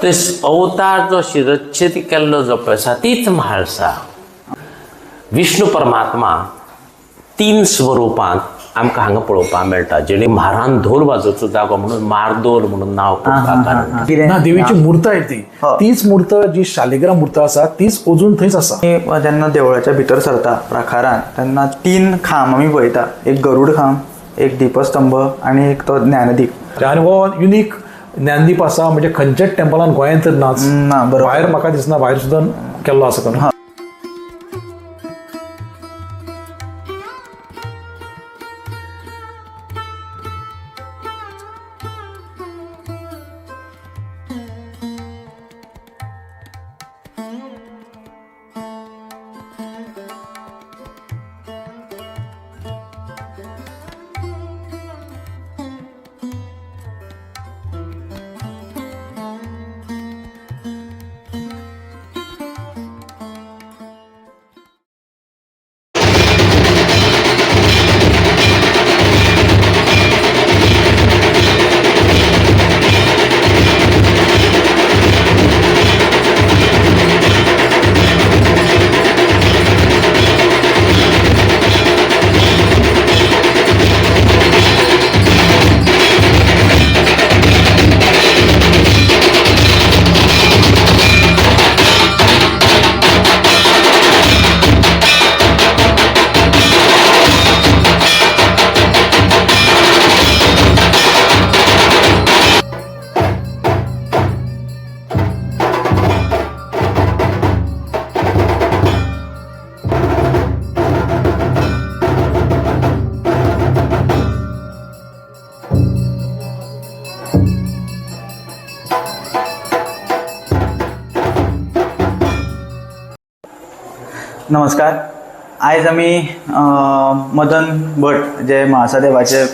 ते अवतार जो शिरच्छेद केल्लो जो पळय आसा तीच म्हाळसा. विष्णू परमात्मा 3 स्वरुपांत आमकां हांगा पळोवपाक मेळटा, जेणे म्हारान धोल वाजोवचो जागो म्हणून म्हारदोल म्हणून नांव पडपाक कारण. ना देवीची मूर्त आहे ती तीच मूर्त जी शालिग्राम मूर्त आसा तीच अजून थंयच आसा. जेन्ना देवळाच्या भितर सरता प्राकारांत तेन्ना 3 खांब आमी पळयता, एक गरुड खांब, एक दीपस्तंभ आनी एक तो ज्ञानदीप. आणि हो युनिक ज्ञानदीप आसा, म्हणजे खंयच्याच टेंपलान गोंयांत तर नाच. ना बरोबर. भायर म्हाका दिसना भायर सुद्दां केल्लो आसा तो. नमस्कार. आयज आमी मदन भट जे म्हाळसा देवाचे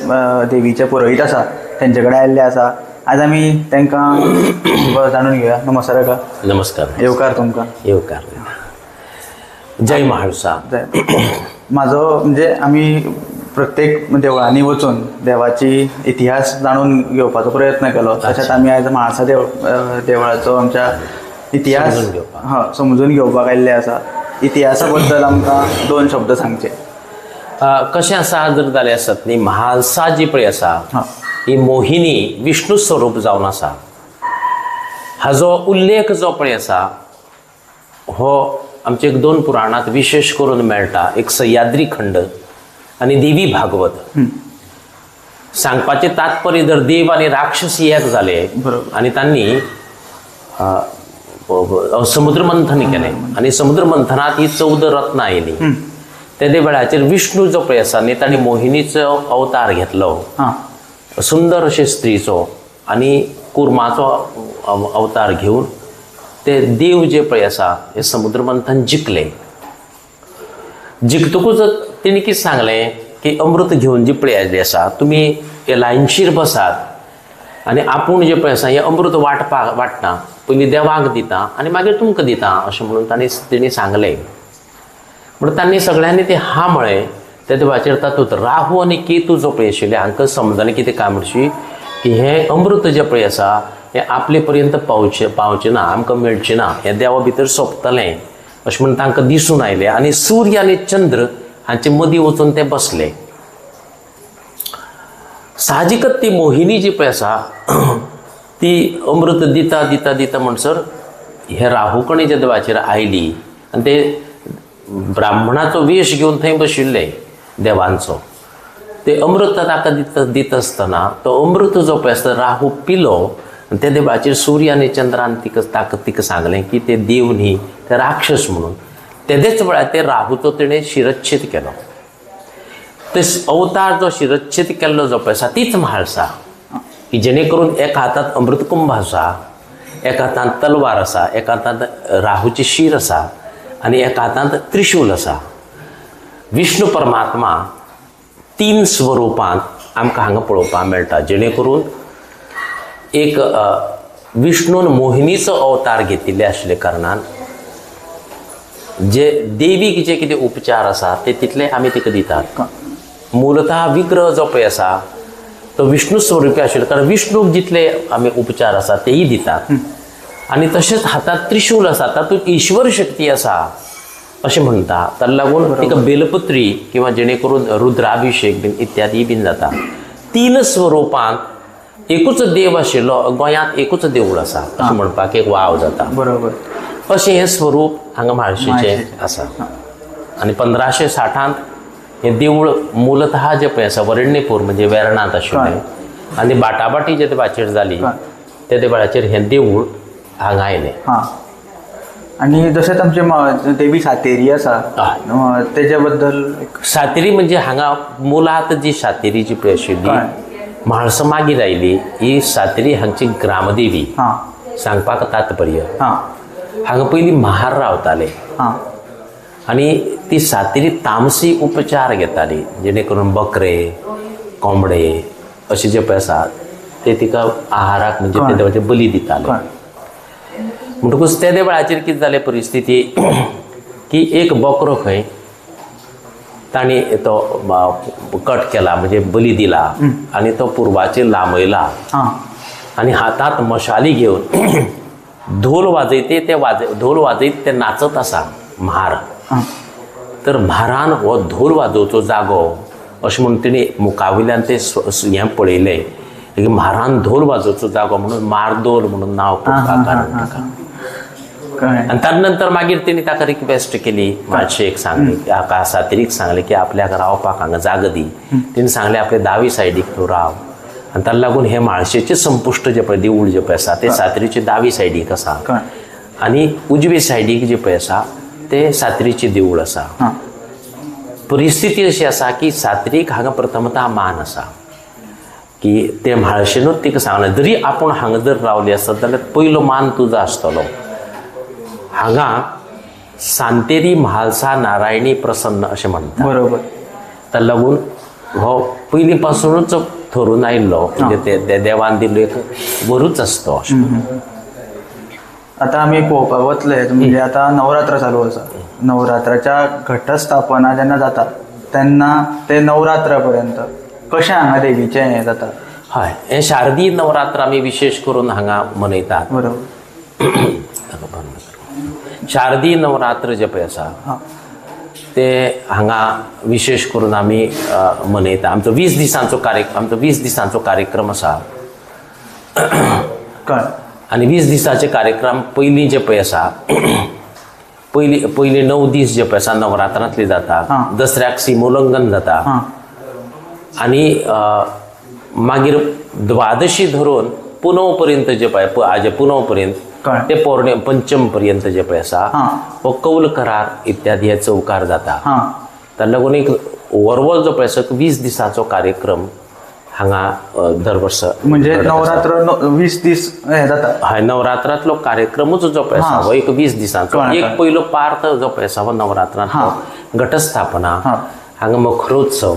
देवीचे पुरोहीत आसा तेंचे कडेन आयिल्ले आसा. आज आमी तांकां जाणून घेवया. नमस्कार काका. नमस्कार. येवकार तुमकां. येवकार. जय म्हाळसा. जय. म्हाजो म्हणजे आमी प्रत्येक देवळांनी वचून देवाची इतिहास जाणून घेवपाचो प्रयत्न केलो. तशेंच आमी आयज म्हाळसा देवळाचो आमच्या इतिहास समजून घेवपाक आयिल्ले आसा. इतिहासा बद्दल आमकां 2 शब्द सांगचे. कशें आसा जर जालें आसत न्ही, म्हाळसा जी पळय आसा ही मोहिनी विष्णू स्वरूप जावन आसा. हाजो उल्लेख जो पळय आसा हो आमचे 2 पुराणांत विशेष करून मेळटा. एक सह्याद्री खंड आनी देवी भागवत. सांगपाचें तात्पर्य जर देव आनी राक्षस एक जाले आनी तांणी समुद्र मंथन केलें आनी समुद्र मंथनात ही 14 रत्नां आयलीं. तेदे वेळाचेर विष्णू जो पळय आसा न्ही ताणें मोहिनीचो अवतार घेतलो, सुंदर अशे स्त्रीचो आनी कुर्माचो अवतार घेवन ते देव जे पळय आसा हे समुद्र मंथन जिखले. जिखतकूच तेणी कितें सांगलें की अमृत घेवन जी पळय आयिल्ली आसा तुमी हे लायनशीर बसात आनी आपूण जे पळय आसा हें अमृत वाटना, पयलीं देवाक दिता आनी मागीर तुमकां दिता अशें म्हणून तेणी सांगलें. म्हणून तांणी सगळ्यांनी ते हा म्हळें. त्या देवाचेर तातूंत राहू आनी केतू जो पळय आशिल्ले हांकां समजलें कितें काय म्हणशी की हें अमृत जें पळय आसा हें आपले पर्यंत पावचें ना, आमकां मेळचें ना, हें देवा भितर सोंपतलें अशें म्हणून तांकां दिसून आयलें. आनी सूर्य आनी चंद्र हांचे मदीं वचून ते बसले. साहजिकच ती मोहिनी जी पळय आसा ती अमृत दिता दिता दिता म्हणसर हे राहूकणी जे देवाचेर आयली आनी ते ब्राह्मणाचो वेश घेवन थंय बशिल्ले देवांचो. ते अमृत ताका दिता आसतना तो अमृत जो पळय आसता राहू पिलो आनी त्या देवाचेर सूर्य आनी चंद्रान तिका सांगलें की ते देव न्ही ते राक्षस म्हणून. तेदेच वेळार ते राहूचो तिणें शिरच्छेद केलो. ते अवतार जो शिरच्छेद केल्लो जो पळय आसा तीच म्हाळसा की जेणे करून एका हातांत अमृतकुंभ आसा, एका हातांत तलवार आसा, एका हातांत राहूची शीर आसा आनी एका हातांत त्रिशूल आसा. विष्णू परमात्मा 3 स्वरुपांत आमकां हांगा पळोवपाक मेळटा, जेणे करून एक विष्णून मोहिनीचो अवतार घेतिल्ले आशिल्ले कारणान जे देवीक जे कितें उपचार आसा ते तितले आमी तिका दितात. मूलतः विग्रह जो पळय आसा तो विष्णू स्वरुपी आशिल्लो कारण विष्णूक जितले आमी उपचार आसा तेही दितात. आणि तशेंच हातात त्रिशूल आसा तातूंत ईश्वर शक्ती आसा अशें म्हणटा ताका लागून एक बेलपत्री किंवा जेणे करून रुद्राभिषेक बीन इत्यादी बीन जाता 3 स्वरुपांत एकूच देव आशिल्लो गोंयांत एकूच देवूळ आसा अशें म्हणपाक एक वाव जाता बरोबर अशें हें स्वरूप हांगा म्हाळशेचें आसा आणि 1560 हें देवूळ मूलतः जें पळय आसा वरण्यपूर म्हणजे वेर्णांत आशिल्लें आनी बाटाबाटी जे देवाचेर जाली त्या देवळाचेर हें देवूळ हांगा आयलें. हां आणि जशेंच आमचे देवी सातेरी आसा तेज्या बद्दल सातेरी म्हणजे हांगा मुळात जी सातेरी जी पळय आशिल्ली म्हाळसा मागीर आयली ही सातेरी हांगची ग्रामदेवी सांगपाक तात्पर्य. हांगा पयलीं महार रावताले आनी ती सातेरी तामसी उपचार घेताली जेणे करून बकरे कोंबडे अशें जे पळय आसा ते तिका आहाराक म्हणजे ते देवाचे बली दिताले. म्हणटकूच त्या देवळाचेर कितें जालें परिस्थिती की एक बकरो खंय तांणी तो कट केला म्हणजे बली दिला आनी तो पुर्वाचेर लांबयला आनी हातांत मशाली घेवन धोल वाजयते ते धोल वाजयत ते नाचत आसा म्हार. तर म्हारान हो धोल वाजोवचो जागो अशें म्हणून तेणी मुखावयल्यान ते हें पळयलें की म्हारान धोल वाजोवचो जागो म्हणून मारदोल म्हणून नांव पडपाक कारण ताका. आणि त्यानंतर मागीर तेणी ताका रिक्वेस्ट केली मातशेक सांगली हाका सातेरीक सांगलें की आपल्याक रावपाक हांगा जागो दी. तेणी सांगलें आपले दावे सायडीक तूं राव आनी ताका लागून हें म्हाळशेचें संपुश्ट जें पळय देवूळ जें पळय आसा तें सातेरीचे दावे सायडीक आसा आनी उजवे सायडीक जें पळय आसा तें सातेरीचें देवूळ आसा. परिस्थिती अशी आसा की सातेरीक हांगा प्रथमतः मान आसा की ते म्हाळशेनूच तिका सांगलें जरी आपूण हांगा जर रावली आसत जाल्यार पयलो मान तुजो आसतलो. हांगा सांतेरी म्हालसा नारायणी प्रसन्न अशें म्हणटा. बरोबर ताका लागून हो पयलीं पासूनच थरून आयिल्लो म्हणजे ते देवान दिल्लो एक वरूच आसतो अशें. आता आमी पळोवपाक वतले म्हणजे आता नवरात्र चालू आसा. नवरात्राच्या घटस्थापना जेन्ना जाता तेन्ना ते नवरात्रा पर्यंत कशें हांगा देवीचें हें जाता. हय हें शारदीय नवरात्र आमी विशेश करून हांगा मनयतात. बरोबर शारदीय नवरात्र जे पळय आसा ते हांगा विशेष करून आमी मनयता. आमचो 20 दिसांचो कार्यक्रम आसा आनी 20 दिसाचे कार्यक्रम पयलीं जे पळय आसा पयलीं 9 दीस जे पळय आसा नवरात्रांतले जाता. दसऱ्याक सिमोल्लंघन जाता आनी मागीर द्वादशी धरून पुनव पर्यंत जे पळय हाजे पुनव पर्यंत ते पौर्णे पंचम पर्यंत जे पळय आसा हो कौल करार इत्यादी हे चौकार जाता. ताका लागून एक ओवरऑल जो पळय आसा 20 दिसांचो कार्यक्रम हांगा दर वर्स म्हणजे नवरात्र 20 दीस हें जाता. हय नवरात्रांतलो कार्यक्रमूच जो पळय आसा हो एक 20 दिसांचो. एक पयलो पार्ट जो पळय आसा हो नवरात्रांतलो घटस्थापना हांगा मखरोत्सव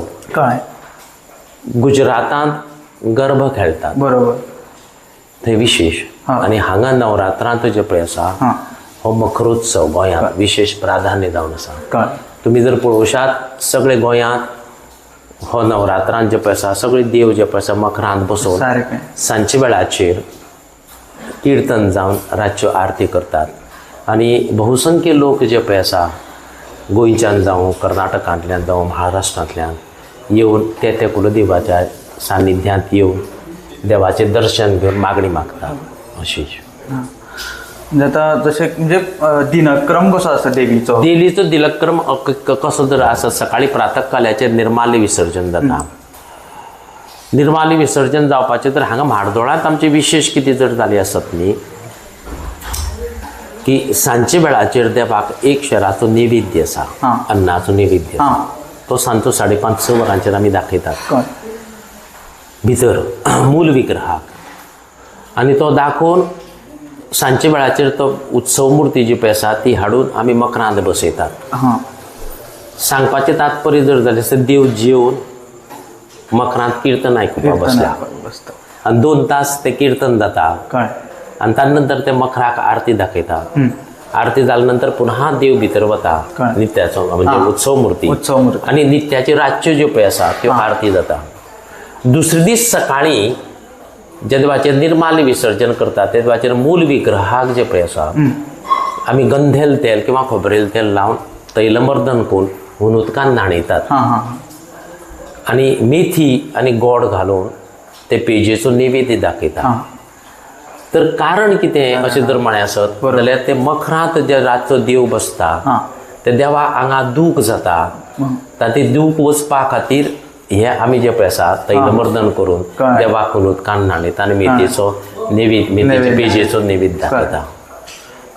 गुजरातांत गर्भ खेळटात. बरोबर थंय विशेष आनी हांगा नवरात्रांत जे पळय आसा हो मखरोत्सव गोंयांत विशेष प्राधान्य जावन आसा. तुमी जर पळोवशात सगळे गोंयांत हो नवरात्रांत जे पळय आसा सगळे देव जे पळय आसा मखरांत बसोवन सांजचे वेळाचेर किर्तन जावन रातच्यो आरती करतात आनी बहुसंख्य लोक जे पळय आसा गोंयच्यान जावं कर्नाटकांतल्यान जावं महाराष्ट्रांतल्यान येवन त्या कुलदेवाच्या सान्निध्यांत येवन देवाचें दर्शन घेवन मागणी मागतात अशी. आता जशें म्हणजे दिनक्रम कसो आसा देवीचो दिनक्रम कसो जर आसत सकाळी प्रातःकाल्याचेर निर्माल्य विसर्जन जाता. निर्माल्य विसर्जन जावपाचें तर हांगा म्हार्दोळांत आमचें विशेष कितें जर जालें आसत न्ही की सांजचे वेळाचेर देवाक एक शेराचो नैवेद्य आसा अन्नाचो नैवेद्य तो सांजचो 5:30-6 वरांचेर आमी दाखयतात भितर मूल विग्रहाक आनी तो दाखोवन सांजचे वेळाचेर तो उत्सव मुर्ती जी पळय आसा ती हाडून आमी मकरांत बसयतात. सांगपाचें तात्पर्य जर जालें जाल्यार देव जेवन मकरांत कीर्तन आयकुपाक बसला आनी 2 तास तें कीर्तन जाता आनी त्या नंतर ते मकराक आरती दाखयतात. आरती जाले नंतर पुन्हा देव भितर वता नित्याचो म्हणजे उत्सव मुर्ती आनी नित्याच्यो रातच्यो ज्यो पळय आसा त्यो आरती जाता. दुसरे दीस सकाळी जे देवाचेर निर्माल्य विसर्जन करतात ते देवाचेर मूल विग्रहाक जे पळय आसा आमी गंधेल तेल किंवा खोबरेल तेल लावन तैलमर्दन करून उदकान न्हाणयतात आनी मेथी आनी गोड घालून ते पेजेचो नैवेद्य दाखयतात. तर कारण कितें अशें जर म्हळें आसत जाल्यार ते मखरांत जे रातचो देव बसता ते देवा हांगा दूख जाता तांती दूख वचपा खातीर हे आमी जे पळय आसा तैलमर्दन करून देवाक उदकान न्हाणयता आनी मेथीचो नैवेद्य मेथीच्या पेजेचो नैवेद्य दाखयता.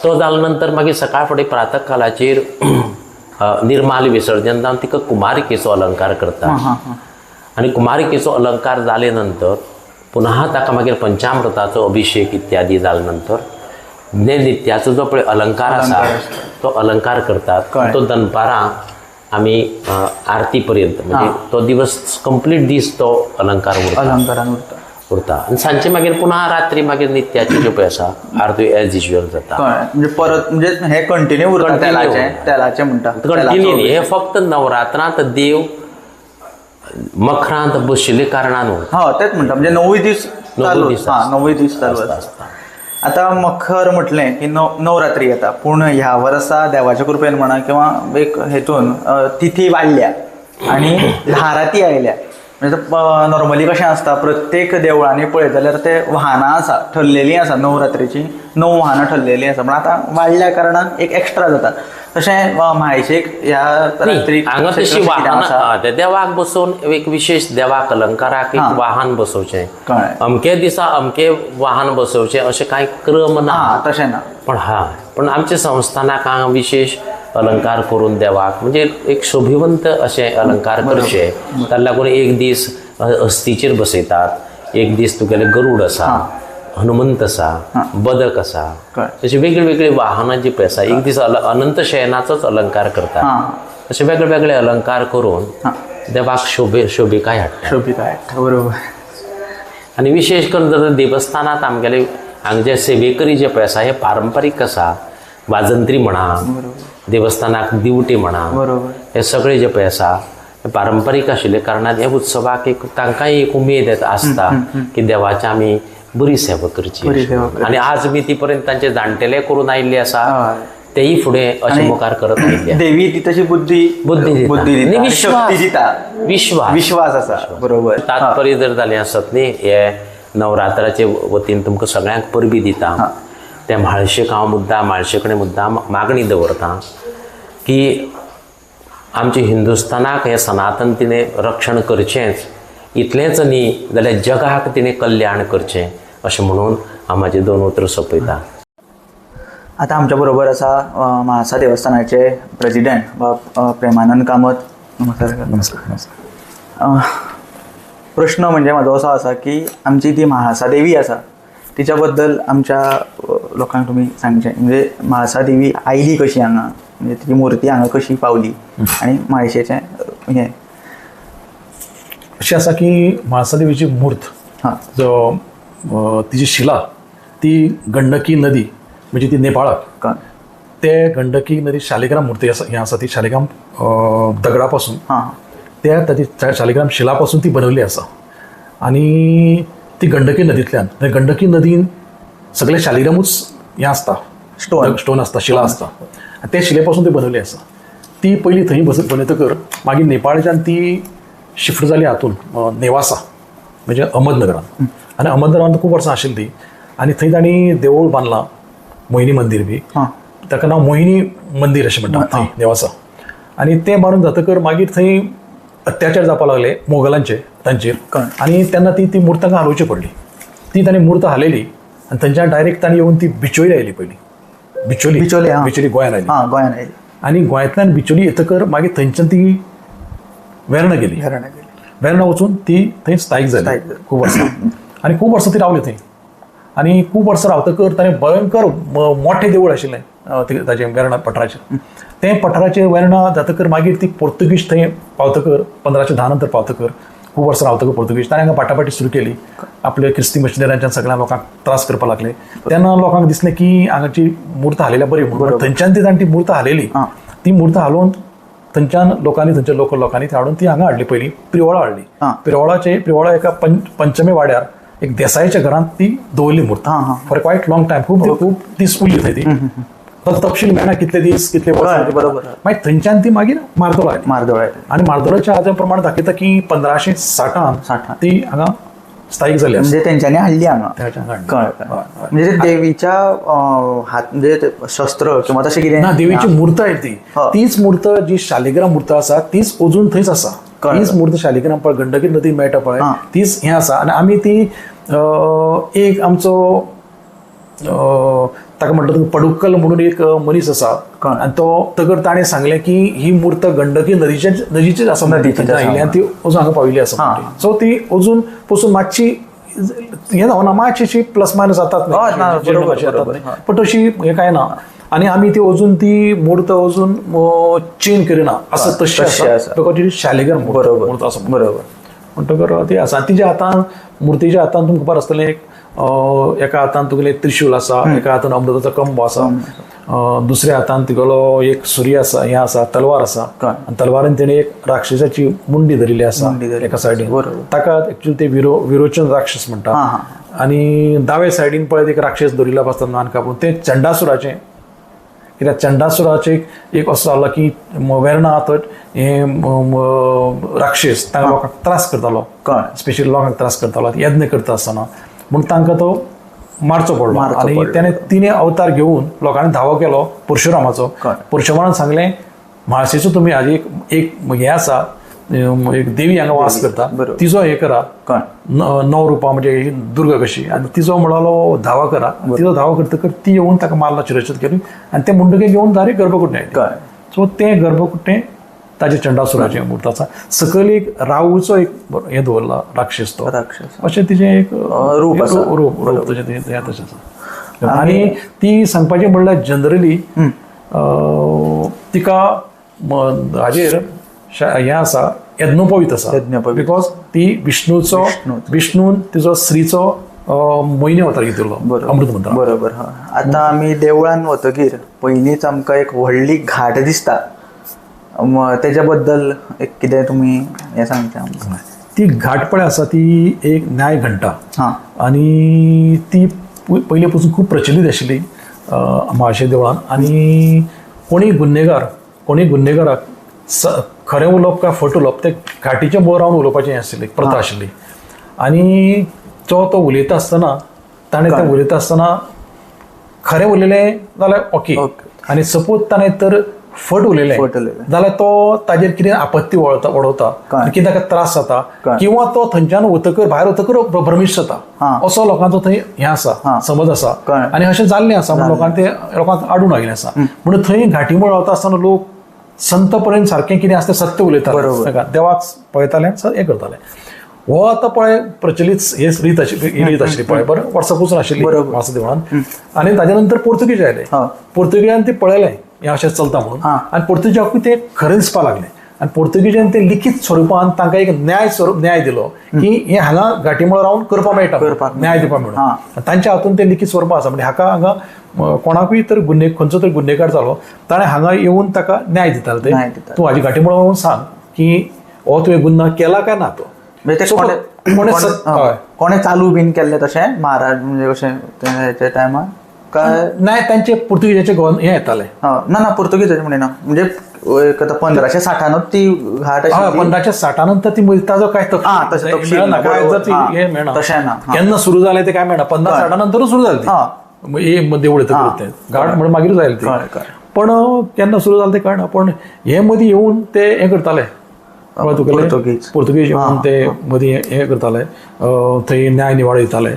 तो जाले नंतर मागीर सकाळ फुडें प्रातः कालाचेर निर्माल्य विसर्जन जावन तिका कुमारिकेचो अलंकार करता आनी कुमारिकेचो अलंकार जाले नंतर पुन्हा ताका मागीर पंचामृताचो अभिषेक इत्यादी जाले नंतर नित्याचो जो पळय अलंकार आसा तो अलंकार करतात. तो दनपारां आमी आरती पर्यंत म्हणजे तो दिवस कंप्लीट दीस तो अलंकारान उरता आनी सांजचे मागीर पुन्हा रात्री मागीर नित्याची ज्यो पळय आसा आरती एज युजल जाता. म्हणजे परत म्हणजे हे कंटिन्यू उरता तेलाचे म्हणटा कंटिन्यू हे फक्त नवरात्रांत देव मखरांत बशिल्ले कारणान तेच म्हणटा म्हणजे 9 दीस 9 दीस चालू आसता. आता मखर म्हटलें की नवरात्री येता पूण ह्या वर्सा देवाच्या कृपेन म्हणा किंवा एक हेतून तिथी वाडल्या आनी हाराती आयल्या. म्हणजे नॉर्मली कशें आसता प्रत्येक देवळांनी पळयत जाल्यार ते वाहनां आसा ठरलेलीं आसा नवरात्रेची 9 वाहनां ठरलेलीं आसा पण आतां वाडल्या कारणान एक एक्स्ट्रा जाता. तशें म्हाळशेक ह्या हांगा तशी वाहनां ते देवाक बसोवन एक विशेष देवाक अलंकाराक एक वाहन बसोवचें अमके दिसा अमके वाहन बसोवचें अशें कांय क्रम ना तशें ना पण आमच्या संस्थानाक हांगा विशेष अलंकार करून देवाक म्हणजे एक शोभिवंत अशें अलंकार करचे ताका लागून एक दीस हस्तीचेर बसयतात एक दीस तुगेले गरुड आसा हनुमंत आसा बदक आसा अशी वेगळी वेगळी वाहनां जी पळय आसा एक दीस अनंत शयनाचोच अलंकार करतात अशे वेगळे वेगळे अलंकार करून देवाक शोभिकाय हाडटा बरोबर. आनी विशेष करून जर देवस्थानांत आमगेले हांगा जे सेवेकरी जे पळय आसा हे पारंपारीक आसा वाजंत्री म्हणा देवस्थानाक दिवटे म्हणा हे सगळे जे पळय आसा हे पारंपारीक आशिल्ले कारणान हे उत्सवाक एक तांकांय एक उमेद आसता की देवाची आमी बरी सेवा करची आनी आज मी ती पर्यंत तांचे जाणटेले करून आयिल्ले आसा तेही फुडें अशें मुखार करत आयिल्ले. देवी ती तशी बुद्धी विश्वास आसा बरोबर. तात्पर्य जर जालें आसत न्ही हे नवरात्राचे वतीन तुमकां सगळ्यांक परबी दिता त्या म्हाळशेक हांव मुद्दाम म्हाळशे कडेन मुद्दाम मागणी दवरतां की आमच्या हिंदुस्थानाक हे सनातन तिणें रक्षण करचेंच इतलेंच न्ही जाल्यार जगाक तिणें कल्याण करचें अशें म्हणून हांव म्हाजे 2 उतर सोंपयतां. आतां आमच्या बरोबर आसा म्हाळसा देवस्थानाचे प्रेजिडेंट बाब प्रेमानंद कामत. नमस्कार. प्रश्न म्हणजे म्हाजो असो आसा की आमची ती म्हाळसा देवी आसा तिच्या बद्दल आमच्या लोकांक तुमी सांगचें म्हणजे म्हाळसा देवी आयली कशी हांगा म्हणजे तिची मुर्ती हांगा कशी पावली आनी म्हाळशेचें हें अशें आसा की म्हाळसा देवीची मूर्त जो तिची शिला ती गंडकी नदी म्हणजे ती नेपाळाक ते गंडकी नदी शालिग्राम मूर्ती हें आसा ती शालिग्राम दगडा पासून त्या शालिग्राम शिला पासून ती बनवली आसा आनी ती गंडकी नदींतल्यान गंडकी नदीन सगळे शालिग्रामूच हें आसता स्टोन आसता शिला आसता ते शिले पासून ती बनवली आसा. ती पयलीं थंय बनयतकर मागीर नेपाळच्यान ती शिफ्ट जाली हातून नेवासा म्हणजे अहमदनगरान आनी अहमदनगरान खूब वर्सां आशिल्ली ती आनी थंय तांणी देवूळ बांदलां मोहिनी मंदीर बी ताका नांव मोहिनी मंदीर अशें म्हणटात थंय नेवासा. आनी तें बांदून जातकर मागीर थंय अत्याचार जावपाक लागले मोगलांचे तांचेर आनी तेन्ना ती मूर्त तांकां हालोवची पडली. ती तांणी मूर्त हालयली आनी थंयच्यान डायरेक्ट तांणी येवन ती बिचोली आयली पयलीं बिचोली गोंयांत आयली आनी गोंयांतल्यान बिचोली येतकर मागीर थंयच्यान ती वेर्णा गेली वेर्णा वचून ती थंय स्थायीक जाली खूब वर्सां आनी खूब वर्सां ती रावली थंय आनी खूब वर्सां रावतकर ताणें भयंकर मोठें देवूळ आशिल्लें ताचें वेर्णा पठाराचेर. तें पठाराचेर वेर्णा जातकर मागीर ती पोर्तुगीज थंय पावतकर 1510 नंतर पावतकर खूब वर्सां रावतकर पोर्तुगीज ताणें हांगा बाटाबाटी सुरू केली आपले क्रिस्ती मिशनऱ्यांच्यान सगळ्या लोकांक त्रास करपाक लागले. तेन्ना लोकांक दिसलें की हांगाची मूर्त हालयल्या बरी म्हणून थंयच्यान ती ताणें ती मूर्त हालयली. ती मूर्त हालोवन थंयच्यान लोकांनी थंयच्या लोकल लोकांनी ती हाडून ती हांगा हाडली पयलीं प्रिवळा हाडली. प्रिवळा एका पंचमे वाड्यार एक देसाईच्या घरांत ती दवरली मूर्त फॉर क्वायट लॉंग टायम खूप दीस उरली थंय ती तपशील मेळना कितले दीस कितले वर्स बरोबर. मागीर थंयच्यान ती मागीर मार्दोळा आयली. मार्दोळ आनी मार्दोळाच्या आजा प्रमाण दाखयता की 1560 ती हांगा स्थायीक जाली आसा. म्हणजे तेंच्यांनी हाडली हांगा. त्याच्यान हाडली. कळ्ळें. म्हणजे ते देवीच्या हात म्हणजे ते शस्त्र किंवा तशें कितें ना देवीची मूर्त आहे ती तीच मूर्त जी शालिग्राम मूर्त आसा तीच अजून थंयच आसा. तीच मूर्त शालिग्राम पळय गंडकी नदी मेळटा पळय तीच हें आसा. आनी आमी ती एक आमचो ताका म्हणटा पडुक्कल म्हणून एक मनीस आसा आनी तो तगर ताणें सांगलें की ही मूर्त गंडकी नदीचीच आसा आयिल्ली आनी ती अजून हांगा पाविल्ली आसा. सो ती अजून पसून मातशी हें जावना मातशी प्लस मायनस जातात पण तशी हें कांय ना. आनी आमी ती अजून ती मूर्त अजून चेंज करिना असं तशी आसा बिकॉज ती शालिग्राम मूर्त आसा. बरोबर. म्हणटकर ती आसा. तिच्या हातान मूर्तीच्या हातान तुमकां खबर आसतलें एका हातान तुगेलें त्रिशूल आसा एका हातान अमृताचो कंब आसा दुसऱ्या हातान तुगेलो एक सूर्य आसा हें आसा तलवार आसा आनी तलवारीन तेणें एक राक्षसाची मुंडी धरिल्ली आसा एका सायडीन ताका एक्चुअली ते विरोचन राक्षस म्हणटा. आनी दावे सायडीन पळय एक राक्षस धरिल्लो आसता मान कापून ते चंडासुराचें कित्याक चंडासुराचें एक असो जालो की वेर्णा थंय हे राक्षस तांकां लोकांक त्रास करतालो स्पेशली लोकांक त्रास करतालो यज्ञ करता आसतना म्हूण तांकां तो मारचो पडलो आनी त्याने तिने अवतार घेवन लोकांनी धावो केलो परशुरामाचो. परशुरामान सांगलें म्हाळशेचो तुमी हाजी एक हें आसा एक देवी हांगा वास करता तिचो हें करा 9 रुपां म्हणजे दुर्गा कशी आनी तिचो म्हणलो धावा करा. तिचो धावा करतकर ती येवन ताका मारला शिरच्छेद केली आनी ते मुंडके घेवन डायरेक्ट गर्भकुटें आयली. सो तें गर्भकुटें ताजे चंडासुराचें मूर्त आसा. सकयल एक राहूचो एक हें दवरला राक्षस तो अशें तिचें एक रूप तशें तशें आसा. आनी ती सांगपाचें म्हणल्यार जनरली तिका हाजेर हें आसा यज्ञोपवीत आसा बिकॉज ती विष्णून तिचो स्त्रीचो म्हयने अवतार घेतिल्लो अमृत मंत्र. बरोबर. आतां आमी देवळान वतकीर पयलींच आमकां एक व्हडली घाट दिसता तेच्या बद्दल एक कितें तुमी हें सांगता आमकां. ती घाट पळय आसा ती एक न्याय घंटा आनी ती पयले पसून खूब प्रचलीत आशिल्ली म्हाळशे देवळान. आनी कोणीय गुन्हेगाराक खरें उलोवप काय फट उलोवप ते घाटीच्या मुळार रावन उलोवपाचें हें आशिल्लें प्रथा आशिल्ली. आनी तो उलयता आसतना ताणें तें उलयता आसतना खरें उलयलें जाल्यार ओके आनी सपोज ताणें तर फट उलयलें जाल्यार तो ताजेर कितें आपत्ती वडोवता कितें ताका त्रास जाता किंवा तो थंयच्यान वतकर भायर वतकर भ्रमिश्ट जाता असो लोकांचो थंय हें आसा समज आसा. आनी अशें जाल्लें आसा म्हूण लोकांक आडून आयिल्लें आसा. म्हणून थंय घाटी मुळ रावता आसतना लोक संत पर्यंत सारकें कितें आसता सत्य उलयताले देवाक पळयताले हें करताले. हो आतां पळय प्रचलीत हे रीत आशिल्ली पळय बरें वर्सां पसून आशिल्ली म्हाळसा देवळान. आनी ताजे नंतर पोर्तुगीज आयले. पोर्तुगीजान ते पळयलें हें अशें चलता म्हणून आनी पोर्तुगीजाकूय ते खरें दिसपाक लागलें आनी पोर्तुगीजान ते लिखीत स्वरुपान तांकां एक न्याय दिलो की हें हांगा घाटी मुळार रावन करपाक मेळटा न्याय दिवपाक म्हणून. तांच्या हातून ते लिखीत स्वरुपां आसा म्हणजे हाका हांगा कोणाकूय तर खंयचो तरी गुन्हेगार जालो ताणें हांगा येवन ताका न्याय दिताले ते तूं हाजी घाटी मुळार वचून सांग की हो तुवें गुन्हा केला काय ना तो. कोणें चालू बीन केल्लें तशें महाराज म्हणजे कशें तेच्या टायमार काय नाही त्यांचे पुर्तुगीजाचे हे येताले ना पुर्तुगीजाचे म्हणेना म्हणजे 1560 ती घाट 1560 नंतर ती ताजो काय केन्ना सुरू जालें ते काय मेळना 1560 नंतरूच सुरू जालें ती देवूळ घाट म्हणून मागीर जालें ती. पण केन्ना सुरू जालें ते कळना पण हे मदीं येवन ते हें करताले पोर्तुगीज येवन ते मदीं हें करताले थंय न्याय निवाडो दिताले.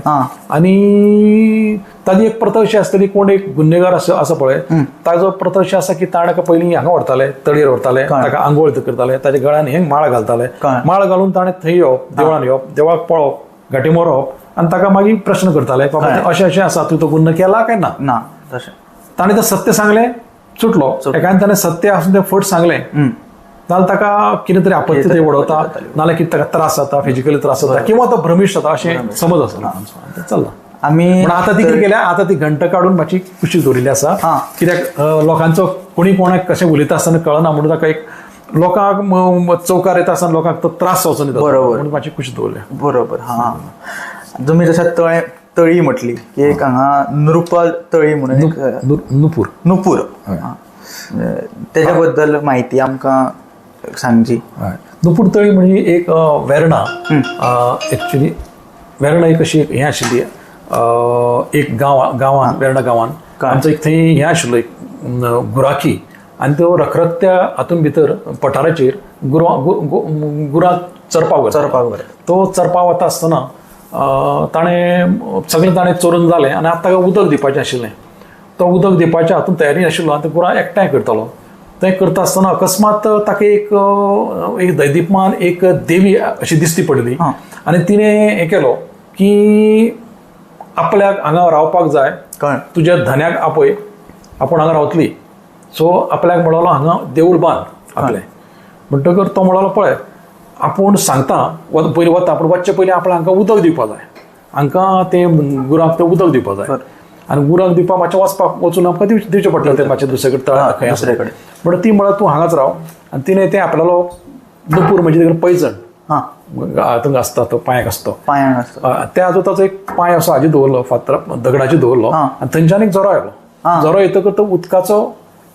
आनी ताजी एक प्रथा अशी आसतली कोण एक गुन्हेगार आसा पळय ताजो प्रथा अशी आसा की ताणें पयलीं हांगा व्हरताले तळयेर व्हरताले ताका आंघोळ करताले ताच्या गळ्यान हें माळ घालताले माळ घालून ताणें थंय येवप देवळान येवप देवाक पळोवप घाटी व्हरप आनी ताका मागीर प्रश्न करताले बाबा अशें अशें आसा तूं तो गुन्हा केला काय ना. ताणें तें सत्य सांगलें सुटलो एकान ताणें सत्य आसून तें फट सांगलें जाल्यार ताका कितें तरी आपत्ती ते वडवता नाल्यार कितें ताका त्रास जाता फिजिकली त्रास जाता किंवा तो भ्रमिश्ट जाता अशें समज आसा लोकांचो चल्ला. आमी आतां ती कितें केल्या आतां ती घंट काडून मातशी कुशीक दवरिल्ली आसा कित्याक लोकांचो कोणी कोणाक कशें उलयता आसतना कळना म्हणून ताका एक लोकांक चौकार येता आसतना लोकांक तो त्रास जावचो न्ही म्हणून मातशी कुशीक दवरल्या. बरोबर. तुम्ही जशा तळी म्हटली की एक हांगा नृपल तळी म्हणून एक नुपूर. नुपूर त्याच्या बद्दल माहिती आमकां सांगची. नुपूर तळी म्हणजे एक वेर्णा एक्च्युली वेर्णा एक अशी हें आशिल्ली एक गांवान वेर्णा गांवान आमचो एक थंय हें आशिल्लो एक गुराखी आनी तो रखरखत्या हातून भितर पठाराचेर गुरां चरपाक तो चरपाक वता आसतना ताणें चोरून जालें आनी आतां ताका उदक दिवपाचें आशिल्लें. तो उदक दिवपाच्या हातून तयारी आशिल्लो आनी ते गुरां एकठांय करतालो. तें करता आसतना अकस्मात ताका एक दैदिप्यमान एक देवी अशी दिश्टी पडली आनी तिणें हें केलो की आपल्याक हांगा रावपाक जाय, तुज्या धन्याक आपय, आपूण हांगा रावतली. सो आपल्याक म्हणलो हांगा देवूळ बांद आपलें. म्हणटकर तो म्हणलो पळय आपूण सांगता पयलीं वता पूण वचचे पयलीं आपल्याक हांकां उदक दिवपा जाय, हांकां तें गुरांक तें उदक दिवपा जाय आनी गुरांक दिवपाक मातशें वचून आमकां दिवचें पडटलें तें मातशें दुसरे कडेन खंय दुसरे कडेन. म्हणून ती म्हणल्यार तूं हांगाच राव आनी तिणें तें आपल्यालो नुपूर म्हणजे तेका पैजण हातूंक आसता तो पांयाक आसता त्या हातूंत ताचो एक पांय असो हाजी दवरलो फातर दगडाचेर दवरलो आनी थंयच्यान एक झरो आयलो. झरो येतकच तो उदकाचो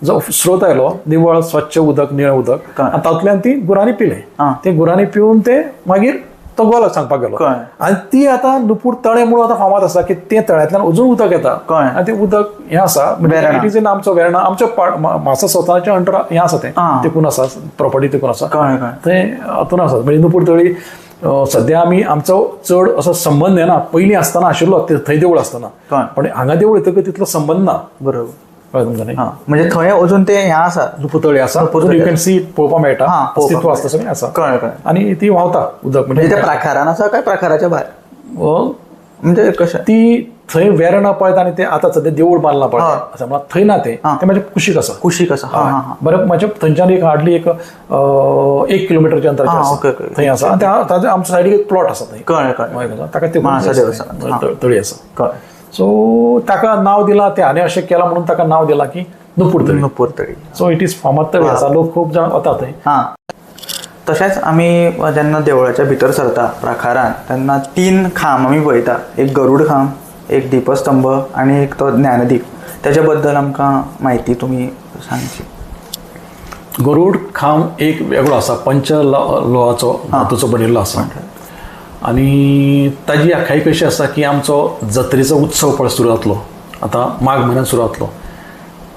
जो स्रोत आयलो निवळ स्वच्छ उदक निळें उदक आनी तातूंतल्यान ती गुरांनी पिलें. ते गुरांनी पिवन ते मागीर तो गोल सांगपाक गेलो आनी ती आतां नुपूर तळें म्हणून आतां फामाद आसा की ते तळ्यांतल्यान अजून उदक येता आनी तें उदक हें आसा म्हणजे इट इज इन आमचो वेर्णा आमचो म्हापसा स्वताचें अंडर हें आसा तें तेकून आसा प्रॉपर्टी तेकून आसा तें हातून आसा म्हणजे नुपूर तळी सद्या आमी आमचो चड असो संबंद येना. पयलीं आसतना आशिल्लो थंय देवूळ आसतना पण हांगा देवूळ येतकच तितलो संबंद ना. बरोबर म्हणजे थंय अजून ते हें आसा नुपूर तळी आसा यू कॅन सी पळोवपाक मेळटा अस्तित्व आसता सगळें आसा आनी ती व्हांवता उदक म्हणजे त्या प्राकारान आसा काय प्राकाराच्या भायर म्हणजे कशें ती थंय वेर्णा पळयता आनी तें आतां सद्या देवूळ बांदलां पळय आसा म्हणल्यार थंय ना तें म्हाजे कुशीक आसा बरें म्हाजे थंयच्यान एक हार्डली एक 1 किलोमिटरच्या अंतराचेर आसा थंय आसा आनी ताच्या आमच्या सायडीक एक प्लॉट आसा थंय ताका ते तळी आसा. सो ताका नांव दिलां ते हांवें अशें केलां म्हणून ताका नांव दिलां की नुपूर तळी. सो इट इज फामाद तळी आसा लोक खूब जाण वता थंय. तशेंच आमी जेन्ना देवळाच्या भितर सरता प्राकारान तेन्ना 3 खांब आमी पळयता, एक गरुड खांब, एक दिपस्तंभ आनी एक तो ज्ञानदीप. तेच्या बद्दल आमकां म्हायती तुमी सांगची. गरुड खांब एक वेगळो आसा पंच लोहाचो धातूचो बनिल्लो आसा आनी ताजी आख्यायिका कशी आसा की आमचो जत्रेचो उत्सव पळय सुरू जातलो आतां माघ म्हयन्यान सुरू जातलो.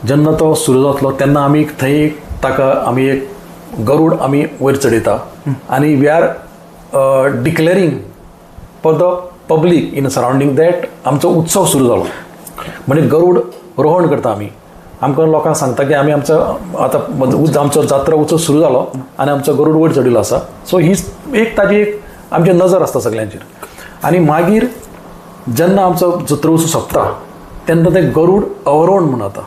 जेन्ना तो सुरू जातलो तेन्ना आमी थंय ताका आमी एक गरुड आमी वयर चडयता आनी we are declaring for the public in surrounding that आमचो उत्सव सुरू जालो. म्हणजे गरुड रोहण करता आमी. आमकां लोकांक सांगता की आमी आमचो आतां आमचो जात्रा उत्सव सुरू जालो आनी आमचो गरुड वयर चडिल्लो आसा. सो ही एक ताजी एक आमची नजर आसता सगळ्यांचेर. आनी मागीर जेन्ना आमचो जत्रा उत्सव सोंपता तेन्ना तें गरुड अवरोहण म्हणून जाता.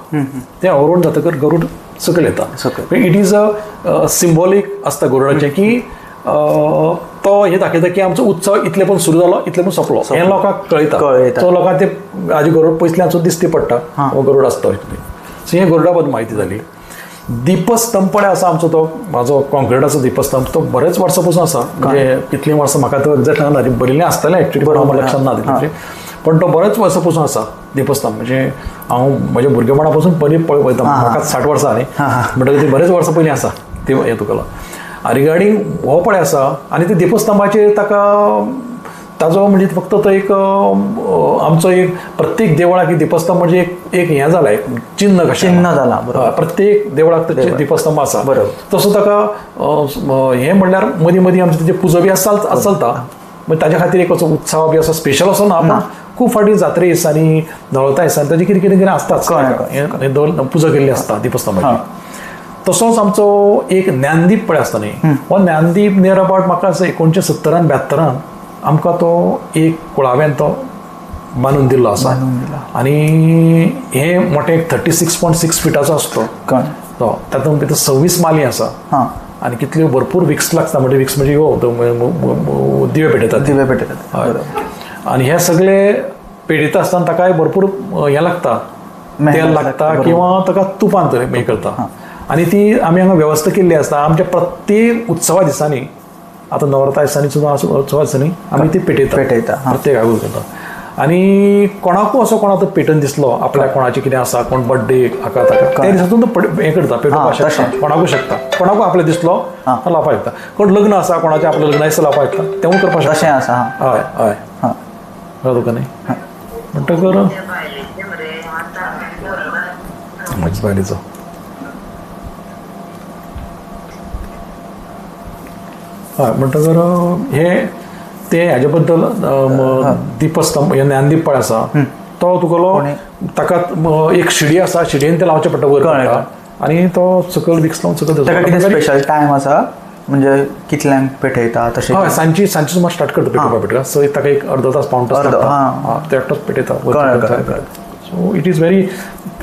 तें अवरोहण जातकर गरुड सकयल येता. इट इज अ सिंबॉलीक आसता गरुडाचें की तो हे दाखयता की आमचो उत्सव इतले पण सुरू जालो इतले पण सोंपलो हें लोकांक कळयता. तो लोकांक ते हाजी गरुड पयसल्ल्यान दिश्टी पडटा हो गरुड आसता. सो हें गरुडा बद्दल म्हायती जाली. दिपस्तंभ पळय आसा आमचो तो म्हाजो कॉन्क्रिटाचो दिपस्तंभ तो बरेच वर्सां पसून आसा. म्हणजे कितलीं वर्सां म्हाका तो एक्झॅक्ट सांगना बरिल्लें आसतलें एक्चुअली पण म्हाका लक्षांत ना तितलें. पण तो बरेच वर्सां पसून आसा दिपस्तंभ. म्हणजे हांव म्हज्या भुरगेपणा पसून पळयता म्हाका 60 वर्सां न्ही म्हणटकीर ती बरेच वर्सां पयलीं आसा ती हें तुका रिगार्डींग हो पळय आसा. आनी ते दिपस्तंभाचेर ताका ताजो म्हणजे फक्त तो एक आमचो एक प्रत्येक देवळाक दिपस्तंभ म्हणजे एक हें जालां एक चिन्ह चिन्ह जालां. प्रत्येक देवळाक तेचे दिपस्तंभ आसा. तसो ताका हें म्हणल्यार मदीं मदीं आमचे तेजे पुजा बी चलता. म्हणजे ताच्या खातीर एक असो उत्सव बी असो स्पेशल असो ना पूण खूब फावटी जात्रे दिसांनी नवलता दिसांनी ताजें कितें कितें आसताच पुजा केल्ली आसता दिपस्तंभाची. तसोच आमचो एक ज्ञानदीप पळय आसता न्ही हो ज्ञानदीप नियर अबावट म्हाका असो 1970-72 आमकां तो एक कुळाव्यान तो बांदून दिल्लो आसा. आनी हें मोठें 36.6 फिटाचो आसता तो. तातूंत भितर 26 माली आसा आनी कितल्यो भरपूर विक्स लागता. म्हणजे विक्स म्हणजे हो दिवे पेटयतात. आनी हे सगळे पेटयता आसतना ताका भरपूर हें लागता तेल लागता किंवा ताका तुपान तरी हें करता. आनी ती आमी हांगा वेवस्था केल्ली आसता. आमच्या प्रत्येक उत्सवा दिसांनी आतां नवरात्र आसतना सुद्दां आसतना आमी ती पेटयता प्रत्येक आगोल करता. आनी कोणाकूय असो कोणाचो पेटर्न दिसलो आपल्या कोणाचें कितें आसा कोण बर्थडे हाका ताका त्या दिसातून तो हें करता पेटोवपाक शकता कोणाकूय शकता कोणाकूय आपल्याक दिसलो तो लावपाक शकता. कोण लग्न आसा कोणाचें आपलें लग्न आसा लावपाक शकता तेवूय करपाक शकता. तशें आसा. हय हय कळ्ळें तुका न्ही. म्हणटकर म्हाज्या बायलेचो हय म्हणटकर हे ते हाजे बद्दल दिपस्तंभ हे ज्ञानदीप पळय आसा तो तुगेलो ताका एक शिडी आसा शिडयेन ते लावचें पडटा वयर पडटा आनी तो सकयल विक्स लावन सकयल ताका कितें स्पेशल टायम आसा म्हणजे कितल्यांक पेटयता तशें. हय सांजची सुमार स्टार्ट करता पेटोवपाक पेटोवपाक सो ताका एक अर्दो तास पावण तास ते एकटोच पेटयता. सो इट इज व्हेरी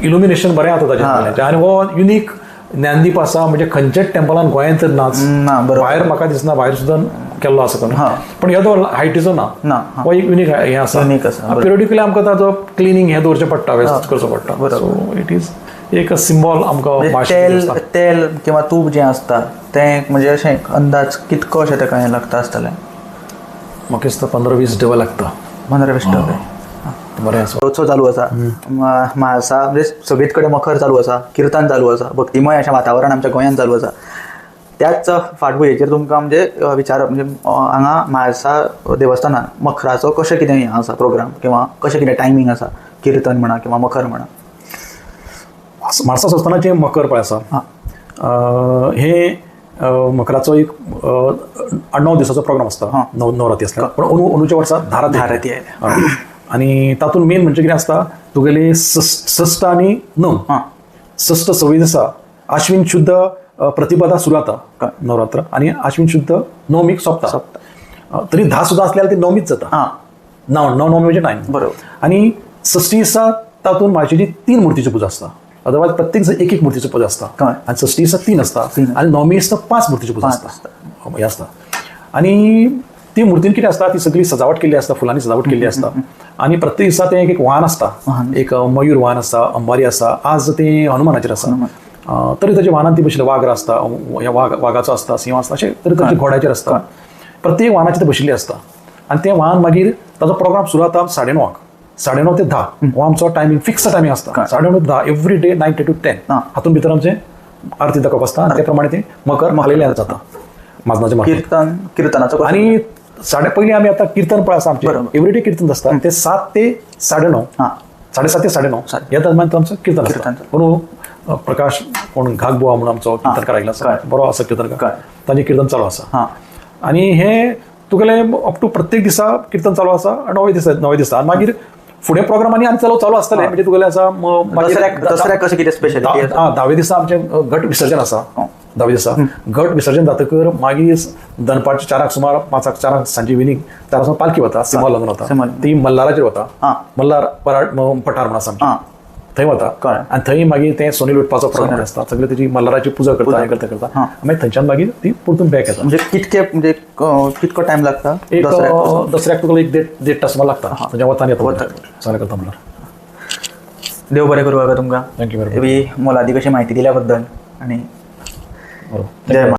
इल्युमिनेशन बरें जाता ताचें आनी हो युनीक ज्ञानदीप आसा म्हणजे खंयच्याच टेंपलान गोंयांत तर नाच भायर म्हाका दिसना भायर सुद्दां केल्लो आसा पण ह्यो तो हायटीचो ना हो एक युनीक हें आसा. पिरियडिकली आमकां ताचो क्लिनींग हें दवरचें पडटा वेस्ट करचो पडटा. सो इट इज एक सिंबॉल आमकां तेल किंवा तूप जें आसता तें म्हणजे अशें अंदाज कितको अशें ताका हें लागता आसतलें. म्हाका दिसता 15-20 डबे लागता. 15-20 डबे बरें आसा. उत्सव चालू आसा म्हाळसा म्हणजे सगळीच कडेन मखर चालू आसा किर्तन चालू आसा भक्तिमय अशें वातावरण आमच्या गोंयांत चालू आसा. त्याच फाटभुंयेचेर तुमकां म्हणजे विचारप म्हणजे हांगा म्हाळसा देवस्थानान मखराचो कशें कितें हें आसा प्रोग्राम किंवा कशें कितें टायमींग आसा किर्तन म्हणा किंवा मखर म्हणा. म्हाळसा संस्थानाचें मकर पळय आसा हे मकराचो एक 8-9 दिसाचो प्रोग्राम आसता नवरात्री आसता पण अंदूच्या वर्सा धाराती आनी तातूंत मेन म्हणजे कितें आसता तुगेली 6 आनी 9 6 6 दिसा आश्विन शुद्ध प्रतिपदा सुरू जाता नवरात्र आनी आश्विन शुद्ध नवमीक सोंपता. तरी 10 सुद्दां आसल्यार ती नवमीच जाता. 9 म्हणजे 9 बरोबर. आनी 6 दिसा तातूंत म्हाळशेची 3 मुर्तीची पुजा आसता. अदरवायज प्रत्येक दिसा एक मुर्तीची पुजा आसता आनी 6 दिसा 3 आसता आनी नवमी दिसा 5 मुर्तीची पुजा आसता हें आसता. आनी ती मुर्तीन कितें आसता ती सगळी सजावट केल्ली आसता फुलांनी सजावट केल्ली आसता आनी प्रत्येक दिसा तें एक वाहन आसता एक मयूर वाहन आसा अंबारी आसा आज तें हनुमानाचेर आसा तरी ताच्या वाहनान ती बशिल्ली वाघ आसता वाघाचो आसता सिंह आसता अशें तरी ताच्या घोड्याचेर आसता प्रत्येक वाहनाचेर ते बशिल्ली आसता आनी तें वाहन मागीर ताचो प्रोग्राम सुरू जाता 9:30 9:30 ते 10 हो आमचो टायमींग फिक्स टायमींग आसता 9:30 ते 10 एवरी डे 9 to 10 हातूंत भितर आमचें आरती दाखोवप आसता आनी ते प्रमाणे तें मकर मागलेलें जाता माजनाचें किर्तनाचो. आनी पयलीं आमी आतां कीर्तन पळय आसा आमचें एवरी डे कीर्तन आसता ते 7 ते 9:30 7:30 ते 9:30 ह्या दरम्यान आमचो कीर्तन आसता. पूण प्रकाश कोण घाग बुवा म्हणून आमचो कीर्तनकार आयिल्लो आसा बरो आसा कीर्तनकार ताचें कीर्तन चालू आसा आनी हें तुगेलें अप टू प्रत्येक दिसा कीर्तन चालू आसा 9 दिसा आनी मागीर फुडें प्रोग्रामांनी आनी चालू आसतलें म्हणजे तुगेलें आसा दसऱ्याक कशें कितें स्पेशल 10 दिसा आमचें घट विसर्जन आसा 10 दिसा घट विसर्जन जातकर मागीर दनपारच्या 4 सुमार 5 4 सांजे इव्हिनिंग 4 पालखी वता सिंहल लागून वता ती मल्लाराचेर वता मल्लार पठार म्हणून आसा थंय वता आनी थंय मागीर तें सोने लुटपाचो प्रोग्राम आसता सगळे तेजी मल्लाराची पुजा करता हें करता मागीर थंयच्यान मागीर ती परतून बॅक येता. म्हणजे कितको टायम लागता एक दसऱ्याक तुका एक 1.5 तास लागता थंयच्या वतान येता सगळें करता म्हणल्यार. देव बरें करूं तुमकां. थँक्यू मोलादी कशी म्हायती दिल्या बद्दल आनी जय